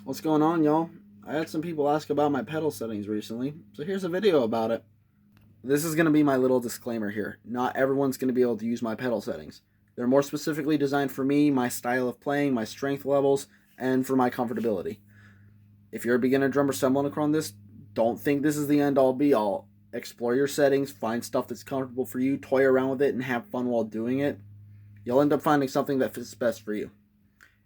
What's going on, y'all? I had some people ask about my pedal settings recently, so here's a video about it. This is going to be my little disclaimer here. Not everyone's going to be able to use my pedal settings. They're more specifically designed for me, my style of playing, my strength levels, and for my comfortability. If you're a beginner drummer stumbling across this, don't think this is the end-all be-all. Explore your settings, find stuff that's comfortable for you, toy around with it, and have fun while doing it. You'll end up finding something that fits best for you.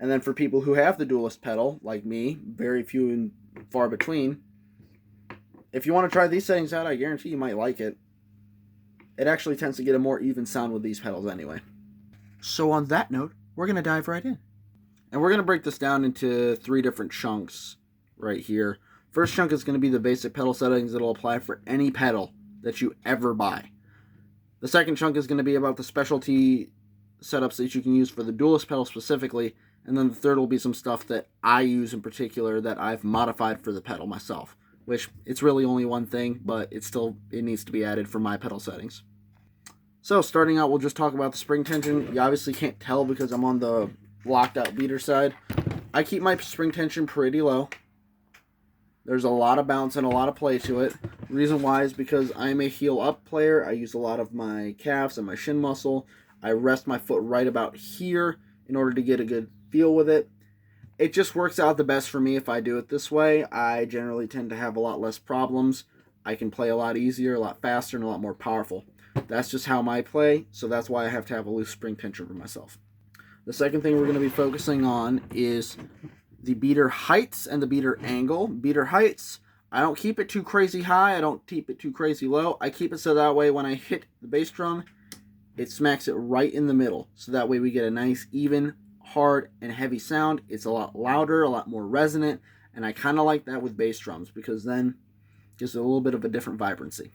And then for people who have the dualist pedal, like me, very few and far between, if you want to try these settings out, I guarantee you might like it. It actually tends to get a more even sound with these pedals anyway. So on that note, we're going to dive right in. And we're going to break this down into 3 different chunks right here. First chunk is going to be the basic pedal settings that will apply for any pedal that you ever buy. The second chunk is going to be about the specialty setups that you can use for the dualist pedal specifically. And then the third will be some stuff that I use in particular that I've modified for the pedal myself. Which, it's really only one thing, but it needs to be added for my pedal settings. So, starting out, we'll just talk about the spring tension. You obviously can't tell because I'm on the locked out beater side. I keep my spring tension pretty low. There's a lot of bounce and a lot of play to it. The reason why is because I'm a heel up player. I use a lot of my calves and my shin muscle. I rest my foot right about here in order to get a good feel with it. It just works out the best for me if I do it this way. I generally tend to have a lot less problems. I can play a lot easier, a lot faster, and a lot more powerful. That's just how I play, so that's why I have to have a loose spring tension for myself. The second thing we're going to be focusing on is the beater heights and the beater angle. Beater heights, I don't keep it too crazy high. I don't keep it too crazy low. I keep it so that way when I hit the bass drum, it smacks it right in the middle. So that way we get a nice, even, hard, and heavy sound. It's a lot louder, a lot more resonant, and I kind of like that with bass drums because then it gives it a little bit of a different vibrancy.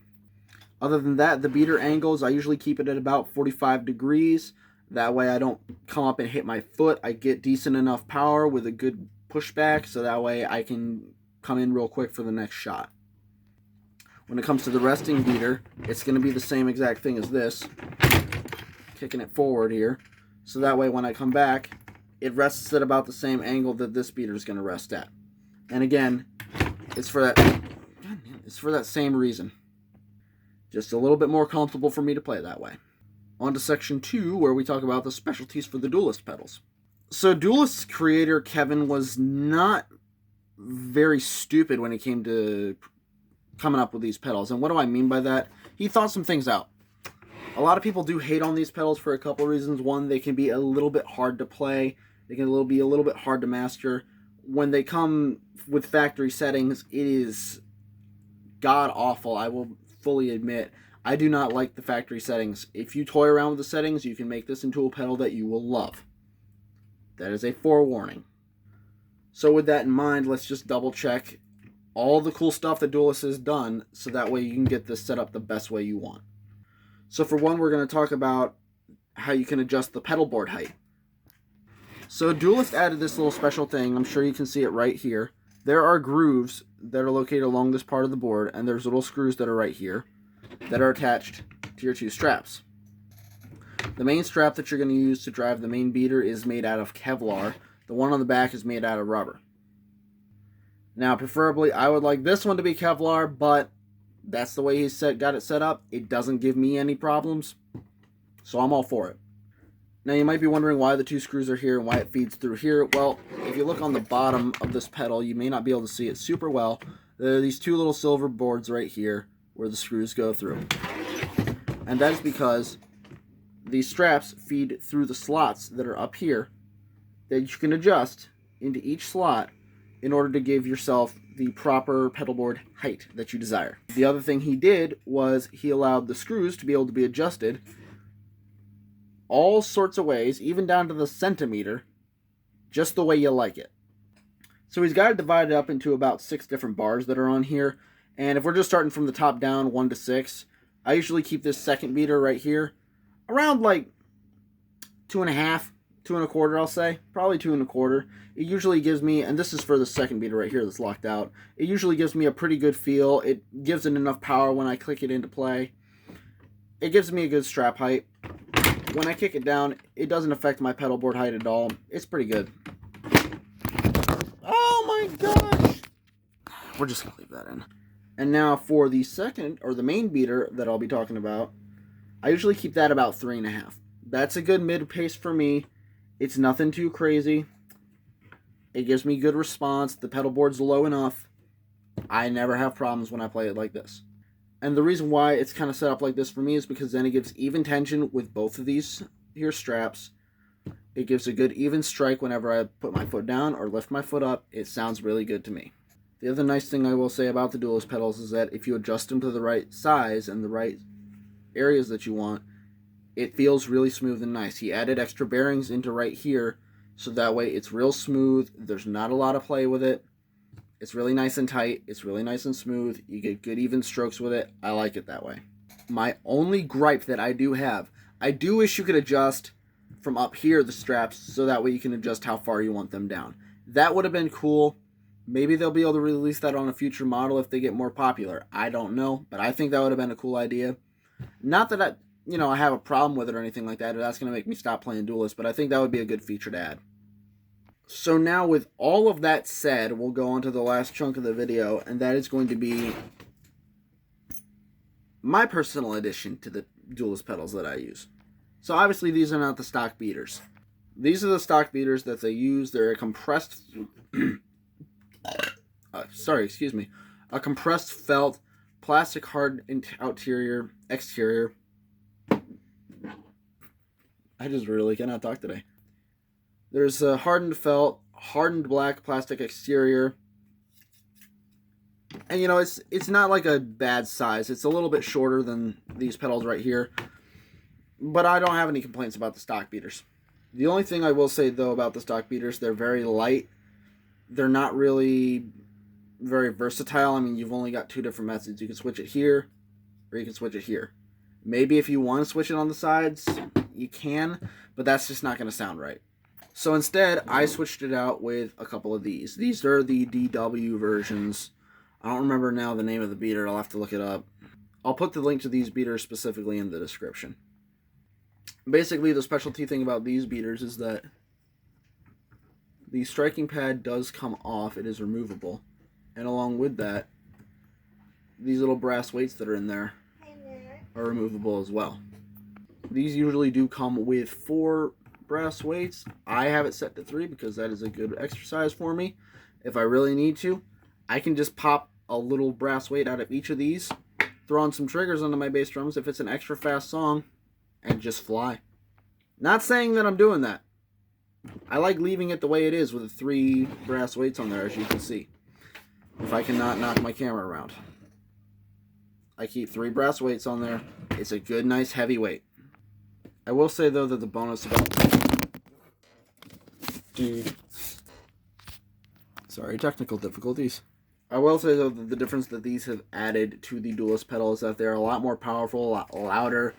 Other than that, the beater angles, I usually keep it at about 45 degrees. That way I don't come up and hit my foot. I get decent enough power with a good pushback, so that way I can come in real quick for the next shot. When it comes to the resting beater, it's going to be the same exact thing as this. Kicking it forward here. So that way when I come back, it rests at about the same angle that this beater is going to rest at. And again, it's for that same reason. Just a little bit more comfortable for me to play that way. On to section 2, where we talk about the specialties for the dualist pedals. So Dualist's creator, Kevin, was not very stupid when it came to coming up with these pedals. And what do I mean by that? He thought some things out. A lot of people do hate on these pedals for a couple reasons. One, they can be a little bit hard to play. They can be a little bit hard to master. When they come with factory settings, it is god-awful, I will fully admit. I do not like the factory settings. If you toy around with the settings, you can make this into a pedal that you will love. That is a forewarning. So with that in mind, let's just double check all the cool stuff that Dualist has done so that way you can get this set up the best way you want. So for one, we're going to talk about how you can adjust the pedal board height. So Dualist added this little special thing. I'm sure you can see it right here. There are grooves that are located along this part of the board, and there's little screws that are right here that are attached to your 2 straps. The main strap that you're going to use to drive the main beater is made out of Kevlar. The one on the back is made out of rubber. Now, preferably, I would like this one to be Kevlar, but that's the way he's got it set up. It doesn't give me any problems, so I'm all for it. Now, you might be wondering why the 2 screws are here and why it feeds through here. Well, if you look on the bottom of this pedal, you may not be able to see it super well. There are these 2 little silver boards right here where the screws go through. And that is because these straps feed through the slots that are up here that you can adjust into each slot in order to give yourself the proper pedal board height that you desire. The other thing he did was he allowed the screws to be able to be adjusted all sorts of ways, even down to the centimeter, just the way you like it. So he's got it divided up into about 6 different bars that are on here. And if we're just starting from the top down, 1 to 6, I usually keep this second beater right here around like 2.5, 2.25, I'll say. Probably 2.25. It usually gives me, and this is for the second beater right here that's locked out, it usually gives me a pretty good feel. It gives it enough power when I click it into play. It gives me a good strap height. When I kick it down, it doesn't affect my pedal board height at all. It's pretty good. Oh my gosh! We're just going to leave that in. And now for the second, or the main beater that I'll be talking about, I usually keep that about 3.5. That's a good mid-pace for me. It's nothing too crazy. It gives me good response. The pedal board's low enough. I never have problems when I play it like this. And the reason why it's kind of set up like this for me is because then it gives even tension with both of these here straps. It gives a good even strike whenever I put my foot down or lift my foot up. It sounds really good to me. The other nice thing I will say about the Duelist pedals is that if you adjust them to the right size and the right areas that you want, it feels really smooth and nice. He added extra bearings into right here, so that way it's real smooth. There's not a lot of play with it. It's really nice and tight. It's really nice and smooth. You get good even strokes with it. I like it that way. My only gripe that I do have, I do wish you could adjust from up here the straps so that way you can adjust how far you want them down. That would have been cool. Maybe they'll be able to release that on a future model if they get more popular. I don't know, but I think that would have been a cool idea. Not that I have a problem with it or anything like that, or that's going to make me stop playing Duelist, but I think that would be a good feature to add. So now with all of that said, we'll go on to the last chunk of the video, and that is going to be my personal addition to the Duelist pedals that I use. So obviously these are not the stock beaters. These are the stock beaters that they use. They're a compressed... a compressed felt, plastic hard exterior. I just really cannot talk today. There's a hardened felt, hardened black plastic exterior. And it's not like a bad size. It's a little bit shorter than these pedals right here. But I don't have any complaints about the stock beaters. The only thing I will say though about the stock beaters, they're very light. They're not really very versatile. I mean, you've only got two different methods. You can switch it here, or you can switch it here. Maybe if you want to switch it on the sides, you can, but that's just not going to sound right. So instead, I switched it out with a couple of these. These are the DW versions. I don't remember now the name of the beater. I'll have to look it up. I'll put the link to these beaters specifically in the description. Basically, the specialty thing about these beaters is that the striking pad does come off. It is removable. And along with that, these little brass weights that are in there are removable as well. These usually do come with 4 brass weights. I have it set to 3 because that is a good exercise for me. If I really need to, I can just pop a little brass weight out of each of these, throw on some triggers onto my bass drums if it's an extra fast song, and just fly. Not saying that I'm doing that. I like leaving it the way it is with the 3 brass weights on there, as you can see. If I cannot knock my camera around. I keep 3 brass weights on there. It's a good, nice, heavy weight. I will say, though, that the bonus about... Sorry, technical difficulties. I will say, though, that the difference that these have added to the Duelist pedal is that they're a lot more powerful, a lot louder.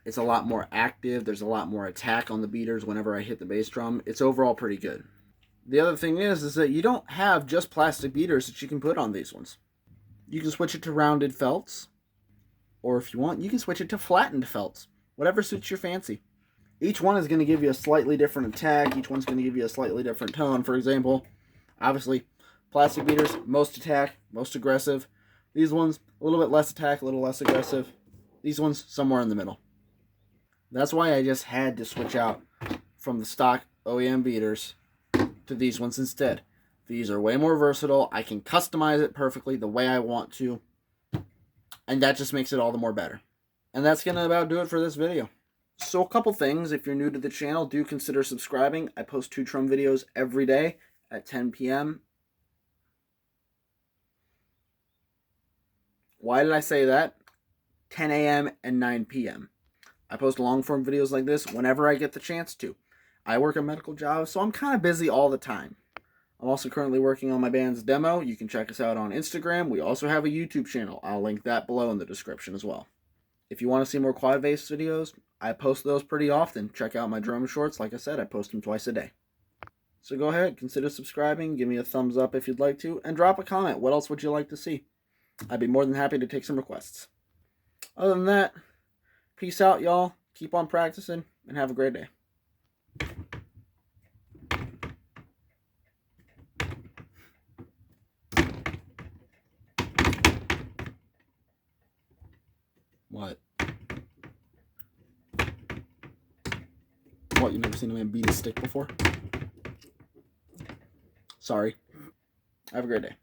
It's a lot more active. There's a lot more attack on the beaters whenever I hit the bass drum. It's overall pretty good. The other thing is that you don't have just plastic beaters that you can put on these ones. You can switch it to rounded felts, or if you want, you can switch it to flattened felts. Whatever suits your fancy. Each one is going to give you a slightly different attack. Each one's going to give you a slightly different tone. For example, obviously, plastic beaters, most attack, most aggressive. These ones, a little bit less attack, a little less aggressive. These ones, somewhere in the middle. That's why I just had to switch out from the stock OEM beaters to these ones instead. These are way more versatile. I can customize it perfectly the way I want to. And that just makes it all the more better. And that's going to about do it for this video. So a couple things. If you're new to the channel, do consider subscribing. I post 2 drum videos every day at 10 p.m. Why did I say that? 10 a.m. and 9 p.m. I post long-form videos like this whenever I get the chance to. I work a medical job, so I'm kind of busy all the time. I'm also currently working on my band's demo. You can check us out on Instagram. We also have a YouTube channel. I'll link that below in the description as well. If you want to see more quad bass videos, I post those pretty often. Check out my drum shorts. Like I said, I post them twice a day. So go ahead, consider subscribing, give me a thumbs up if you'd like to, and drop a comment. What else would you like to see? I'd be more than happy to take some requests. Other than that, peace out, y'all. Keep on practicing, and have a great day. What? What, you never seen a man beat a stick before? Sorry. Have a great day.